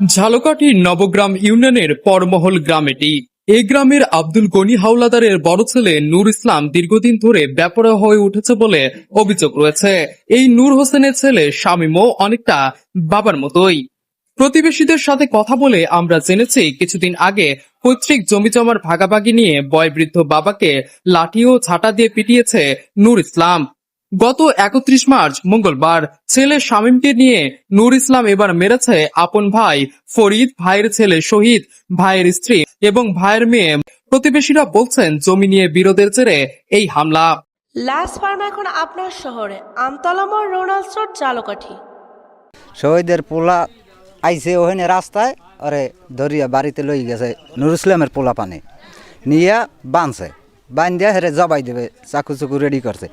ঝালকাঠির নবগ্রাম ইউনিয়নের পরমহল গ্রাম এটি। এই গ্রামের আব্দুল গনি হাওলাদারের বড় ছেলে নূর ইসলাম দীর্ঘদিন ধরে বেপরোয়া হয়ে উঠেছে বলে অভিযোগ রয়েছে। এই নূর হোসেনের ছেলে শামীমও অনেকটা বাবার মতোই। প্রতিবেশীদের সাথে কথা বলে আমরা জেনেছি কিছুদিন আগে পৈতৃক জমিজমার ভাগাভাগি নিয়ে বয়োবৃদ্ধ বাবাকে লাঠি ও ঝাঁটা দিয়ে পিটিয়েছে নূর ইসলাম। গত 31 মার্চ মঙ্গলবার ছেলে শামীমকে নিয়ে নূর ইসলাম এবার মেরেছে আপন ভাই ফরিদ, ভাইয়ের ছেলে শহীদ, ভাইয়ের স্ত্রী এবং ভাইয়ের মেয়ে। প্রতিবেশীরা বলছেন জমি নিয়ে বিরোধের জেরে এই হামলা। লাশ ফার্ম এখন আপনার শহরে আমতলা মোড়, রোনাল্ড রোড, ঝালকাঠি। শহীদের পোলা আইছে ওখানে রাস্তায় আরে ধরিয়া বাড়িতে লই গেছে নুর ইসলামের পোলা পানে নিয়ে বাঁধছে, বান্ধিয়া হেরে জবাই দেবে, চাকু চুকু রেডি করছে।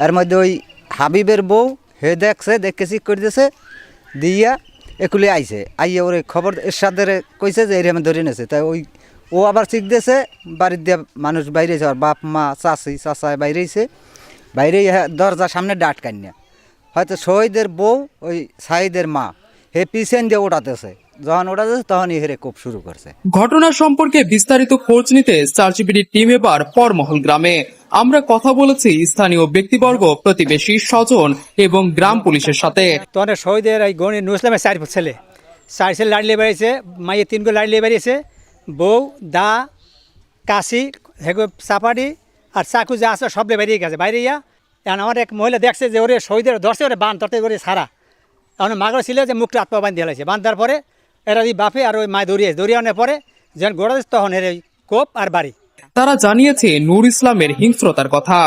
এর মধ্যে ওই হাবিবের বউ হে দেখছে, দেখে চিক করে দিয়েছে, দিয়া একুলে আইছে, আইয়া ওরে খবর এরশাদের কইছে যে এরকম ধরে নেছে। তাই ওই ও আবার চিক দিয়েছে, বাড়ির দিয়া মানুষ বাইরেছে, আর বাপ মা চাচি চাচায় বাইরেছে, বাইরে দরজার সামনে ডাট কান্না। হয়তো শহীদের বউ ওই সাহিদের মা হে পিছন দিয়ে ওঠাতেছে, যখন ওঠাতেছে তখন হেরে কোপ শুরু করছে। ঘটনা সম্পর্কে বিস্তারিত খোঁজ নিতে সার্চিবিডি টিম এবার পরমহল গ্রামে। আমরা কথা বলেছি স্থানীয় ব্যক্তিবর্গ, প্রতিবেশী, স্বজন এবং গ্রাম পুলিশের সাথে। তখন শহীদের এই গণি নূর ইসলামের চার ছেলে লাড়িয়ে বেরিয়েছে, মাইয়ে 3 লাড়িয়ে বেরিয়েছে, বউ দা কাশি হেগো চাপাটি আর চাকু যা আছে সব বেরিয়ে গেছে। বাইরে ইয়া এখন আমার এক মহিলা দেখছে যে ওরে শহীদের ধরছে, ওরে বান তরতে করে সারা। এখন মাগড় ছিল যে মুখটা আত্মা বান্ধি হেলাইছে, বান্ধার পরে এরা ওই বাপে আর ওই মায় দৌড়িয়ে আনার পরে যখন গোড়া দিচ্ছে তখন এর ওই কোপ আর বাড়ি। তারা জানিয়েছে নূর ইসলামের হিংস্রতার কথা।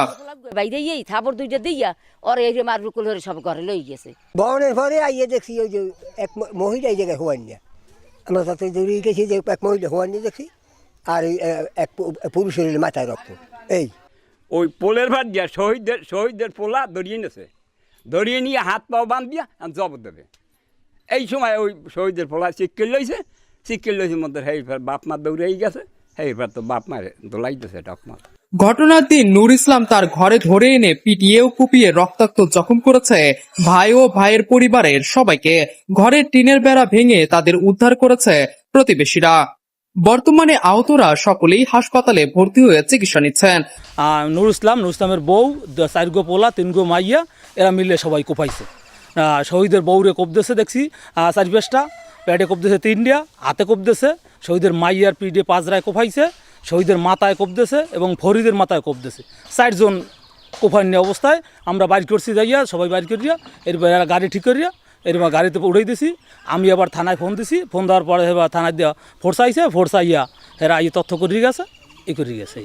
বাইরে থাপড় দুইটা দিয়া ওর এই যে মারুকুল হয়ে সব ঘরে লই গেছে। বনের পরে আইয়ে দেখছি ওই যে এক মহিলা এই জায়গায় হওয়ান না, আমরা তাতে দৌড়িয়ে গেছি যে এক মহিলা হওয়ান নিয়ে দেখছি, আর এক পুরুষের মাথায় রক্ত। এই ওই পোলের ভাত দিয়া শহীদদের পোলা দড়িয়ে নেছে, দড়িয়ে নিয়ে হাত পাও বাঁধ দিয়া জবর দেবে। এই সময় ওই শহীদের পোলা চিক্কেল লইছে মধ্যে হেই বাপ মা দৌড়েই গেছে, হেইবার তো বাপ মারে দোলাইতেছে টকমার। ঘটনার দিন নূর ইসলাম তার ঘরে ধরে এনে পিটিয়ে ও কুপিয়ে রক্তাক্ত জখম করেছে ভাই ও ভাইয়ের পরিবারের সবাইকে। ঘরের টিনের বেড়া ভেঙে তাদের উদ্ধার করেছে প্রতিবেশীরা। বর্তমানে আহতরা সকলেই হাসপাতালে ভর্তি হয়ে চিকিৎসা নিচ্ছেন। নূর ইসলামের বউ 4 গো পোলা 3 গো মাইয়া এরা মিলে সবাই কোপাইছে। শহীদের বউরে কোপ দিয়েছে দেখছি 4-5টা, পেটে কোপ দিয়েছে 3টা, হাতে কোপ দিয়েছে, শহীদের মাইয়ার পিঠে 5 রায় কোপাইছে, শহীদের মাথায় কোপ দিয়েছে এবং ফরিদের মাথায় কোপ দিয়েছে। 4 জন কোপান্য অবস্থায় আমরা বাইর করছি, যাইয়া সবাই বাইর করিয়া এরপর এরা গাড়ি ঠিক করিয়া এরপর গাড়িতে উড়াই দিছি। আমি আবার থানায় ফোন দিছি, ফোন দেওয়ার পরে এবার থানায় দেওয়া ফোর্স আইছে, ফোর্স আইয়া এরা এই তথ্য করিয়ে গেছে, এই করিয়ে গেছে।